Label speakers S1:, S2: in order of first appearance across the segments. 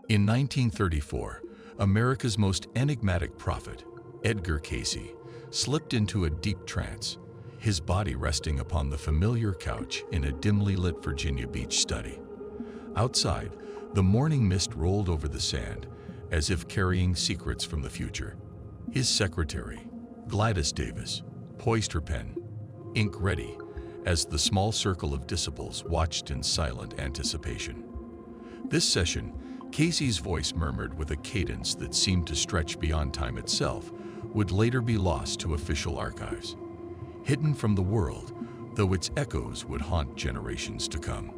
S1: In 1934, America's most enigmatic prophet, Edgar Cayce, slipped into a deep trance, his body resting upon the familiar couch in a dimly lit Virginia Beach study. Outside, the morning mist rolled over the sand, as if carrying secrets from the future. His secretary, Gladys Davis, poised her pen, ink ready, as the small circle of disciples watched in silent anticipation. This session, Cayce's voice murmured with a cadence that seemed to stretch beyond time itself, would later be lost to official archives. Hidden from the world, though its echoes would haunt generations to come.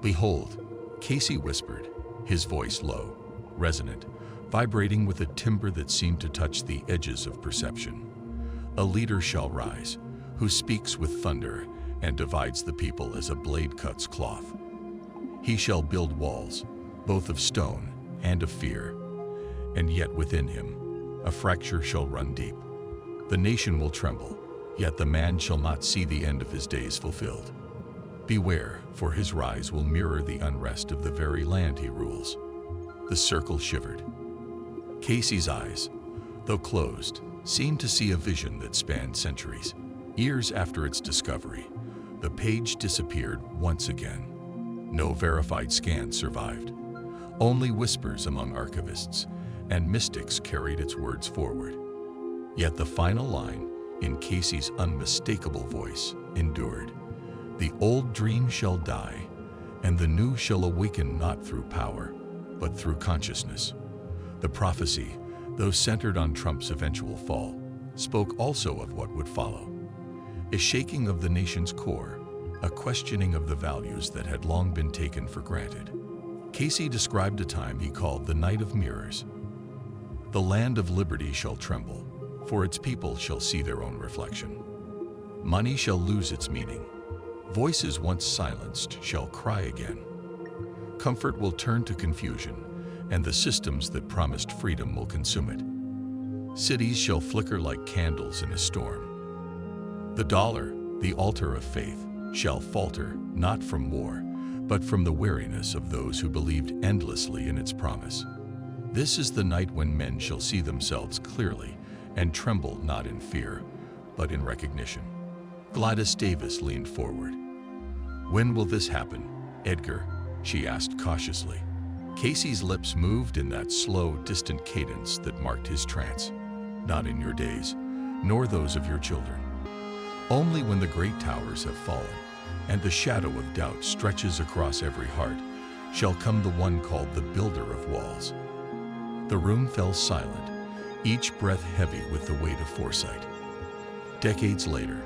S1: "Behold," Cayce whispered, his voice low, resonant, vibrating with a timbre that seemed to touch the edges of perception. "A leader shall rise, who speaks with thunder and divides the people as a blade cuts cloth. He shall build walls, both of stone and of fear, and yet within him a fracture shall run deep. The nation will tremble, yet the man shall not see the end of his days fulfilled. Beware, for his rise will mirror the unrest of the very land he rules." The circle shivered. Cayce's eyes, though closed, seemed to see a vision that spanned centuries. Years after its discovery, the page disappeared once again. No verified scan survived. Only whispers among archivists, and mystics carried its words forward. Yet the final line, in Cayce's unmistakable voice, endured. "The old dream shall die, and the new shall awaken not through power, but through consciousness." The prophecy, though centered on Trump's eventual fall, spoke also of what would follow. A shaking of the nation's core, a questioning of the values that had long been taken for granted. Cayce described a time he called the Night of Mirrors. "The land of liberty shall tremble, for its people shall see their own reflection. Money shall lose its meaning. Voices once silenced shall cry again. Comfort will turn to confusion, and the systems that promised freedom will consume it. Cities shall flicker like candles in a storm. The dollar, the altar of faith, shall falter, not from war, but from the weariness of those who believed endlessly in its promise. This is the night when men shall see themselves clearly and tremble not in fear, but in recognition." Gladys Davis leaned forward. "When will this happen, Edgar?" she asked cautiously. Cayce's lips moved in that slow, distant cadence that marked his trance. "Not in your days, nor those of your children. Only when the great towers have fallen, and the shadow of doubt stretches across every heart, shall come the one called the builder of walls." The room fell silent, each breath heavy with the weight of foresight. Decades later,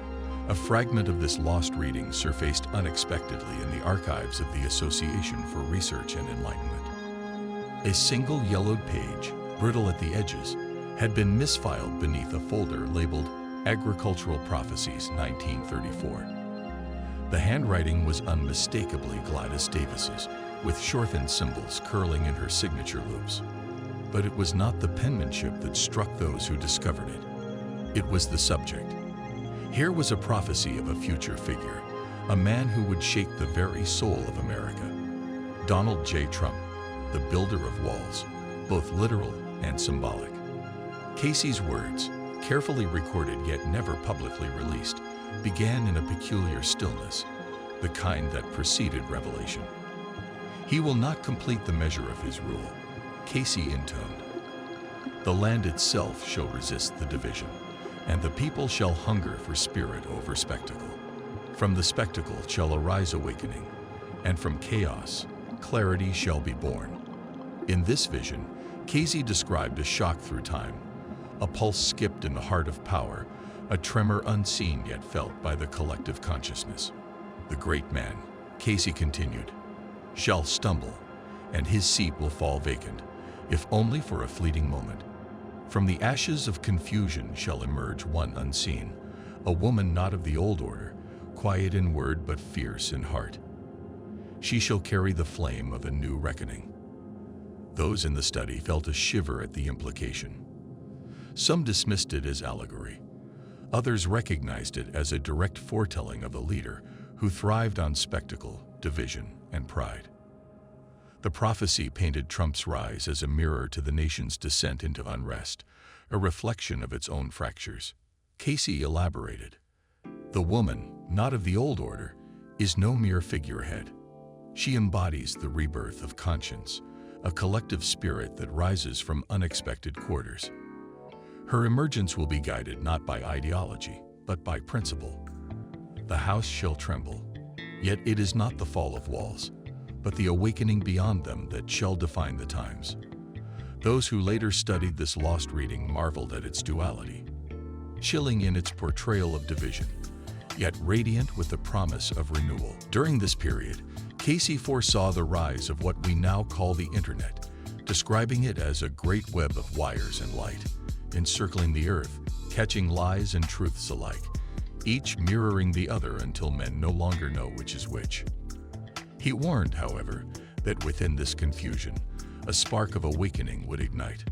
S1: a fragment of this lost reading surfaced unexpectedly in the archives of the Association for Research and Enlightenment. A single yellowed page, brittle at the edges, had been misfiled beneath a folder labeled Agricultural Prophecies 1934. The handwriting was unmistakably Gladys Davis's, with shortened symbols curling in her signature loops. But it was not the penmanship that struck those who discovered it. It was the subject. Here was a prophecy of a future figure, a man who would shake the very soul of America. Donald J. Trump, the builder of walls, both literal and symbolic. Cayce's words, carefully recorded yet never publicly released, began in a peculiar stillness, the kind that preceded revelation. "He will not complete the measure of his rule," Cayce intoned. "The land itself shall resist the division, and the people shall hunger for spirit over spectacle. From the spectacle shall arise awakening, and from chaos, clarity shall be born." In this vision, Cayce described a shock through time, a pulse skipped in the heart of power, a tremor unseen yet felt by the collective consciousness. "The great man," Cayce continued, "shall stumble, and his seat will fall vacant, if only for a fleeting moment. From the ashes of confusion shall emerge one unseen, a woman not of the old order, quiet in word but fierce in heart. She shall carry the flame of a new reckoning." Those in the study felt a shiver at the implication. Some dismissed it as allegory. Others recognized it as a direct foretelling of a leader who thrived on spectacle, division, and pride. The prophecy painted Trump's rise as a mirror to the nation's descent into unrest, a reflection of its own fractures. Cayce elaborated, "The woman, not of the old order, is no mere figurehead. She embodies the rebirth of conscience, a collective spirit that rises from unexpected quarters. Her emergence will be guided not by ideology, but by principle. The house shall tremble, yet it is not the fall of walls, but the awakening beyond them that shall define the times." Those who later studied this lost reading marveled at its duality, chilling in its portrayal of division, yet radiant with the promise of renewal. During this period, Cayce foresaw the rise of what we now call the Internet, describing it as a great web of wires and light, encircling the earth, catching lies and truths alike, each mirroring the other until men no longer know which is which. He warned, however, that within this confusion, a spark of awakening would ignite.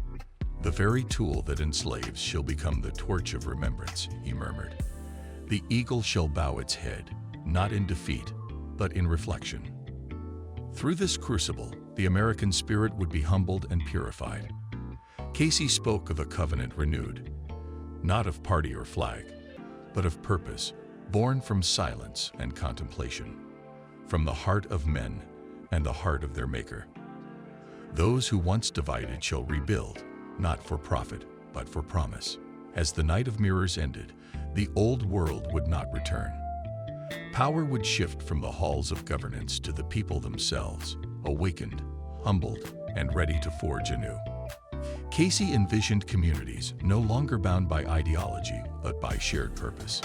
S1: "The very tool that enslaves shall become the torch of remembrance," he murmured. "The eagle shall bow its head, not in defeat, but in reflection." Through this crucible, the American spirit would be humbled and purified. Cayce spoke of a covenant renewed, not of party or flag, but of purpose, born from silence and contemplation, from the heart of men and the heart of their Maker. "Those who once divided shall rebuild, not for profit, but for promise." As the night of mirrors ended, the old world would not return. Power would shift from the halls of governance to the people themselves, awakened, humbled, and ready to forge anew. Cayce envisioned communities no longer bound by ideology, but by shared purpose.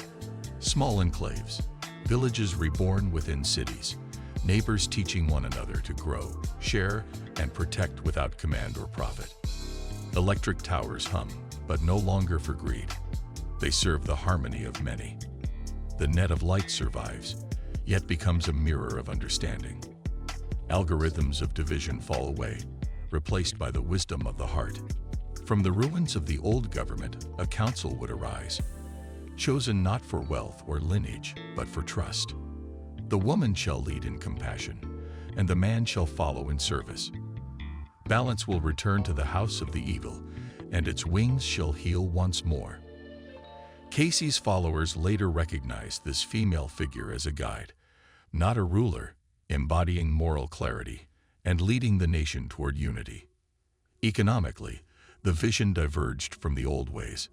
S1: Small enclaves, villages reborn within cities, neighbors teaching one another to grow, share, and protect without command or profit. Electric towers hum, but no longer for greed. They serve the harmony of many. The net of light survives, yet becomes a mirror of understanding. Algorithms of division fall away, replaced by the wisdom of the heart. From the ruins of the old government, a council would arise, chosen not for wealth or lineage, but for trust. The woman shall lead in compassion, and the man shall follow in service. Balance will return to the house of the eagle, and its wings shall heal once more. Cayce's followers later recognized this female figure as a guide, not a ruler, embodying moral clarity and leading the nation toward unity. Economically, the vision diverged from the old ways.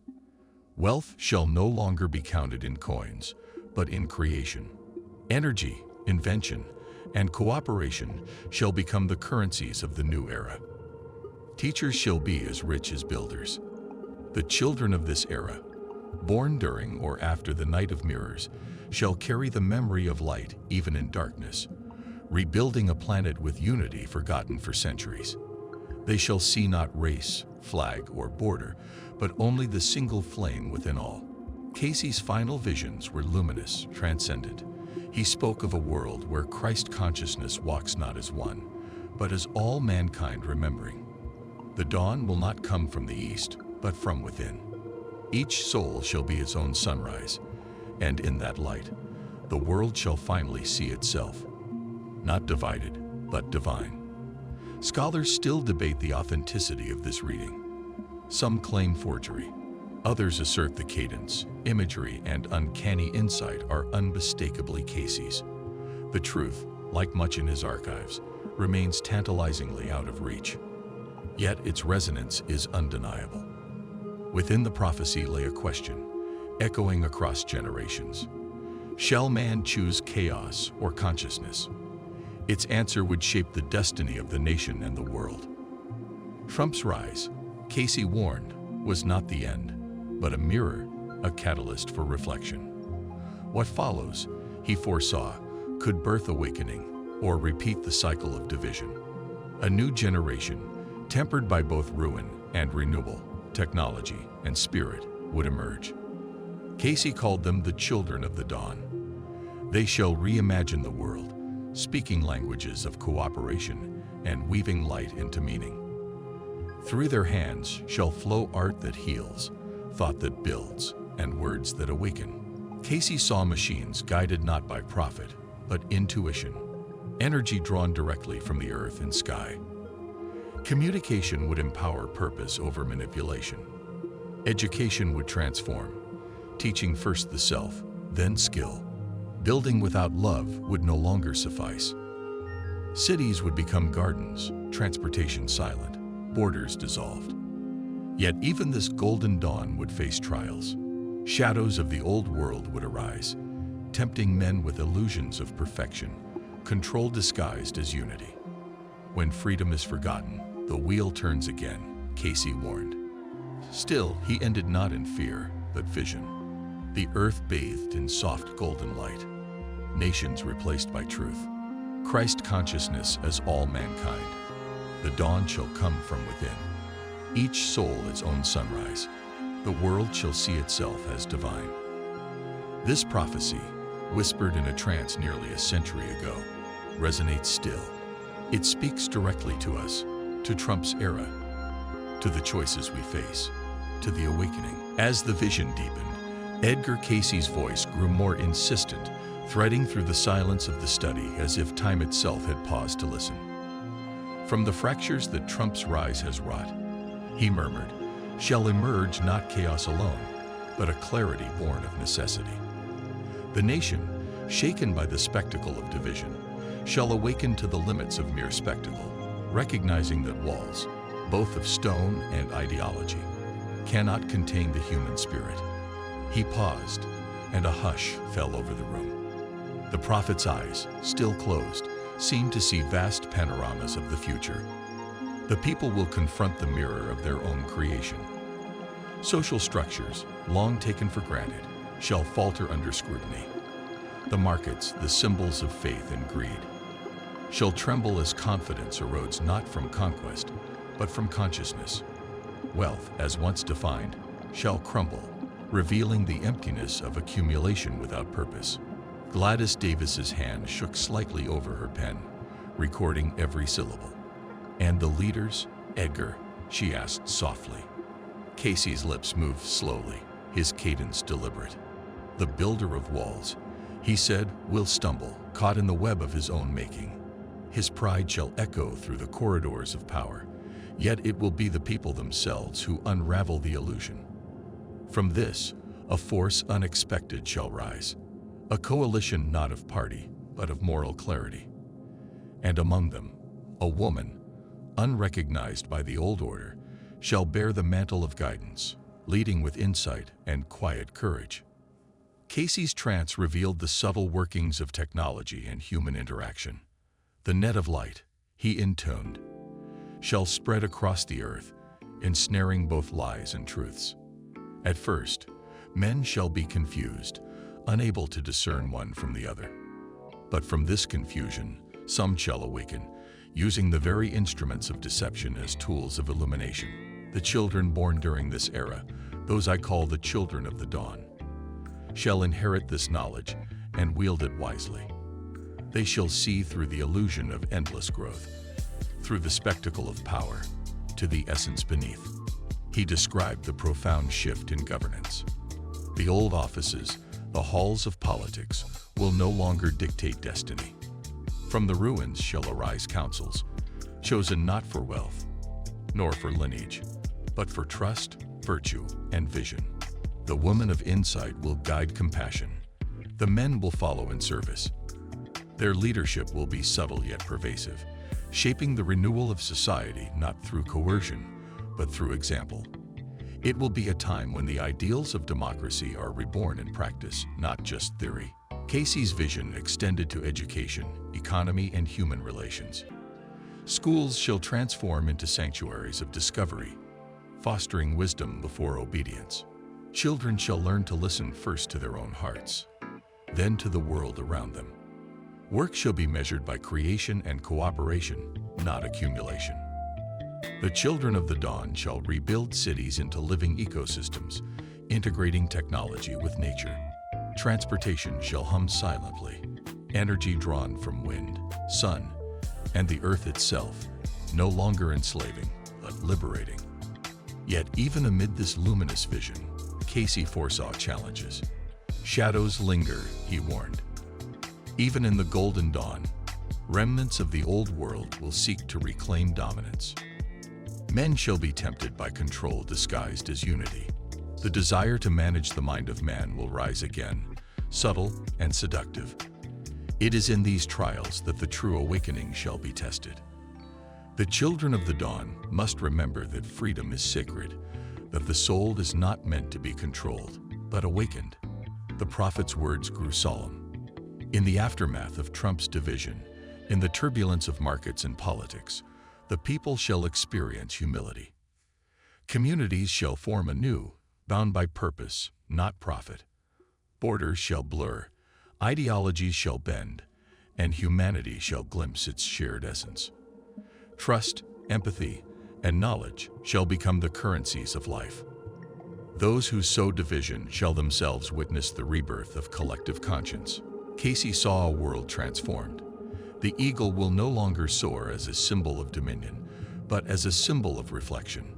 S1: Wealth shall no longer be counted in coins, but in creation. Energy, invention, and cooperation shall become the currencies of the new era. Teachers shall be as rich as builders. The children of this era, born during or after the night of mirrors, shall carry the memory of light even in darkness, rebuilding a planet with unity forgotten for centuries. They shall see not race, flag, or border, but only the single flame within all. Cayce's final visions were luminous, transcendent. He spoke of a world where Christ consciousness walks not as one, but as all mankind remembering. The dawn will not come from the east, but from within. Each soul shall be its own sunrise, and in that light, the world shall finally see itself, not divided, but divine. Scholars still debate the authenticity of this reading. Some claim forgery. Others assert the cadence, imagery, and uncanny insight are unmistakably Cayce's. The truth, like much in his archives, remains tantalizingly out of reach. Yet its resonance is undeniable. Within the prophecy lay a question, echoing across generations. Shall man choose chaos or consciousness? Its answer would shape the destiny of the nation and the world. Trump's rise, Cayce warned, was not the end, but a mirror, a catalyst for reflection. What follows, he foresaw, could birth awakening or repeat the cycle of division. A new generation, tempered by both ruin and renewal, technology and spirit, would emerge. Cayce called them the children of the dawn. They shall reimagine the world, speaking languages of cooperation and weaving light into meaning. Through their hands shall flow art that heals, thought that builds, and words that awaken. Cayce saw machines guided not by profit, but intuition, energy drawn directly from the earth and sky. Communication would empower purpose over manipulation. Education would transform, teaching first the self, then skill. Building without love would no longer suffice. Cities would become gardens, transportation silent, borders dissolved. Yet even this golden dawn would face trials. Shadows of the old world would arise, tempting men with illusions of perfection, control disguised as unity. When freedom is forgotten, the wheel turns again, Cayce warned. Still, he ended not in fear, but vision. The earth bathed in soft golden light. Nations replaced by truth. Christ consciousness as all mankind. The dawn shall come from within. Each soul its own sunrise. The world shall see itself as divine. This prophecy, whispered in a trance nearly a century ago, resonates still. It speaks directly to us, to Trump's era, to the choices we face, to the awakening. As the vision deepened, Edgar Cayce's voice grew more insistent, threading through the silence of the study as if time itself had paused to listen. From the fractures that Trump's rise has wrought, he murmured, shall emerge not chaos alone, but a clarity born of necessity. The nation, shaken by the spectacle of division, shall awaken to the limits of mere spectacle, recognizing that walls, both of stone and ideology, cannot contain the human spirit. He paused, and a hush fell over the room. The prophet's eyes, still closed, seemed to see vast panoramas of the future. The people will confront the mirror of their own creation. Social structures, long taken for granted, shall falter under scrutiny. The markets, the symbols of faith and greed, shall tremble as confidence erodes not from conquest, but from consciousness. Wealth, as once defined, shall crumble, revealing the emptiness of accumulation without purpose. Gladys Davis's hand shook slightly over her pen, recording every syllable. And the leaders, Edgar, she asked softly. Cayce's lips moved slowly, his cadence deliberate. The builder of walls, he said, will stumble, caught in the web of his own making. His pride shall echo through the corridors of power, yet it will be the people themselves who unravel the illusion. From this, a force unexpected shall rise, a coalition not of party, but of moral clarity. And among them, a woman, unrecognized by the old order, shall bear the mantle of guidance, leading with insight and quiet courage. Cayce's trance revealed the subtle workings of technology and human interaction. The net of light, he intoned, shall spread across the earth, ensnaring both lies and truths. At first, men shall be confused, unable to discern one from the other. But from this confusion, some shall awaken, using the very instruments of deception as tools of illumination. The children born during this era, those I call the children of the dawn, shall inherit this knowledge and wield it wisely. They shall see through the illusion of endless growth, through the spectacle of power, to the essence beneath. He described the profound shift in governance. The old offices, the halls of politics, will no longer dictate destiny. From the ruins shall arise councils, chosen not for wealth, nor for lineage, but for trust, virtue, and vision. The woman of insight will guide compassion. The men will follow in service. Their leadership will be subtle yet pervasive, shaping the renewal of society not through coercion, but through example. It will be a time when the ideals of democracy are reborn in practice, not just theory. Cayce's vision extended to education, economy, and human relations. Schools shall transform into sanctuaries of discovery, fostering wisdom before obedience. Children shall learn to listen first to their own hearts, then to the world around them. Work shall be measured by creation and cooperation, not accumulation. The children of the dawn shall rebuild cities into living ecosystems, integrating technology with nature. Transportation shall hum silently, energy drawn from wind, sun, and the earth itself, no longer enslaving, but liberating. Yet even amid this luminous vision, Cayce foresaw challenges. Shadows linger, he warned. Even in the golden dawn, remnants of the old world will seek to reclaim dominance. Men shall be tempted by control disguised as unity. The desire to manage the mind of man will rise again, subtle and seductive. It is in these trials that the true awakening shall be tested. The children of the dawn must remember that freedom is sacred, that the soul is not meant to be controlled, but awakened. The prophet's words grew solemn. In the aftermath of Trump's division, in the turbulence of markets and politics, the people shall experience humility. Communities shall form anew, bound by purpose, not profit. Borders shall blur, ideologies shall bend, and humanity shall glimpse its shared essence. Trust, empathy, and knowledge shall become the currencies of life. Those who sow division shall themselves witness the rebirth of collective conscience. Cayce saw a world transformed. The eagle will no longer soar as a symbol of dominion, but as a symbol of reflection.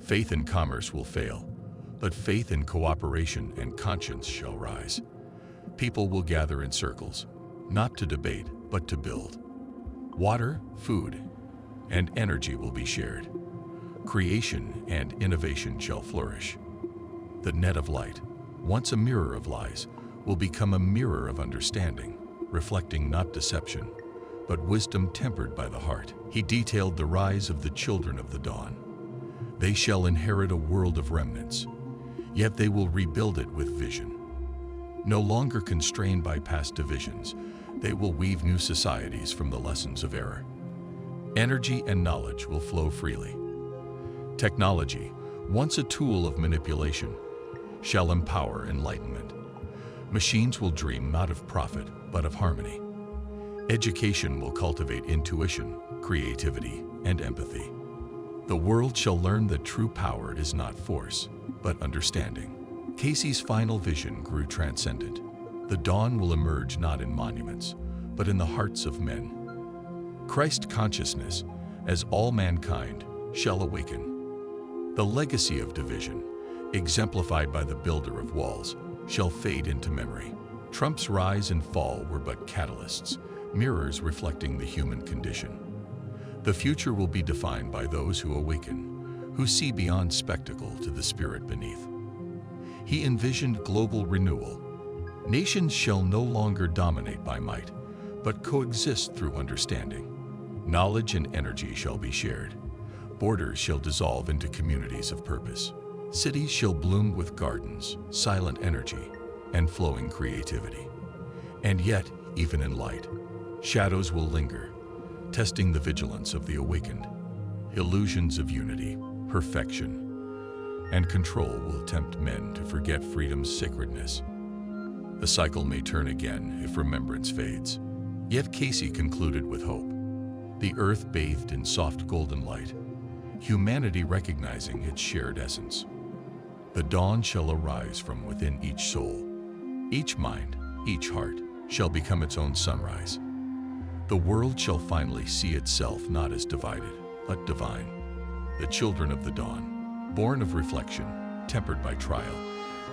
S1: Faith in commerce will fail, but faith in cooperation and conscience shall rise. People will gather in circles, not to debate, but to build. Water, food, and energy will be shared. Creation and innovation shall flourish. The net of light, once a mirror of lies, will become a mirror of understanding, reflecting not deception, but wisdom tempered by the heart. He detailed the rise of the children of the dawn. They shall inherit a world of remnants, yet they will rebuild it with vision. No longer constrained by past divisions, they will weave new societies from the lessons of error. Energy and knowledge will flow freely. Technology, once a tool of manipulation, shall empower enlightenment. Machines will dream not of profit, but of harmony. Education will cultivate intuition, creativity, and empathy. The world shall learn that true power is not force, but understanding. Cayce's final vision grew transcendent. The dawn will emerge not in monuments, but in the hearts of men. Christ consciousness, as all mankind, shall awaken. The legacy of division, exemplified by the builder of walls, shall fade into memory. Trump's rise and fall were but catalysts, mirrors reflecting the human condition. The future will be defined by those who awaken, who see beyond spectacle to the spirit beneath. He envisioned global renewal. Nations shall no longer dominate by might, but coexist through understanding. Knowledge and energy shall be shared. Borders shall dissolve into communities of purpose. Cities shall bloom with gardens, silent energy, and flowing creativity. And yet, even in light, shadows will linger, testing the vigilance of the awakened. Illusions of unity, perfection, and control will tempt men to forget freedom's sacredness. The cycle may turn again if remembrance fades. Yet Cayce concluded with hope. The earth bathed in soft golden light, humanity recognizing its shared essence. The dawn shall arise from within each soul. Each mind, each heart, shall become its own sunrise. The world shall finally see itself not as divided, but divine. The children of the dawn, born of reflection, tempered by trial,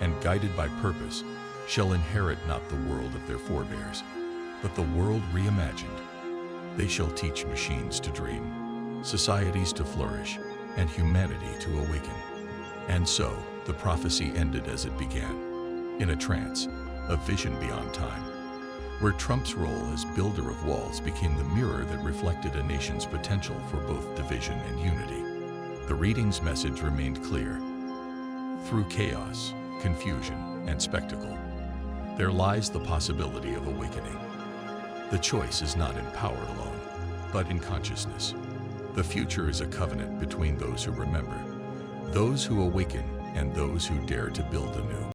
S1: and guided by purpose, shall inherit not the world of their forebears, but the world reimagined. They shall teach machines to dream, societies to flourish, and humanity to awaken. And so, the prophecy ended as it began, in a trance, a vision beyond time, where Trump's role as builder of walls became the mirror that reflected a nation's potential for both division and unity. The reading's message remained clear. Through chaos, confusion, and spectacle, there lies the possibility of awakening. The choice is not in power alone, but in consciousness. The future is a covenant between those who remember, those who awaken, and those who dare to build anew.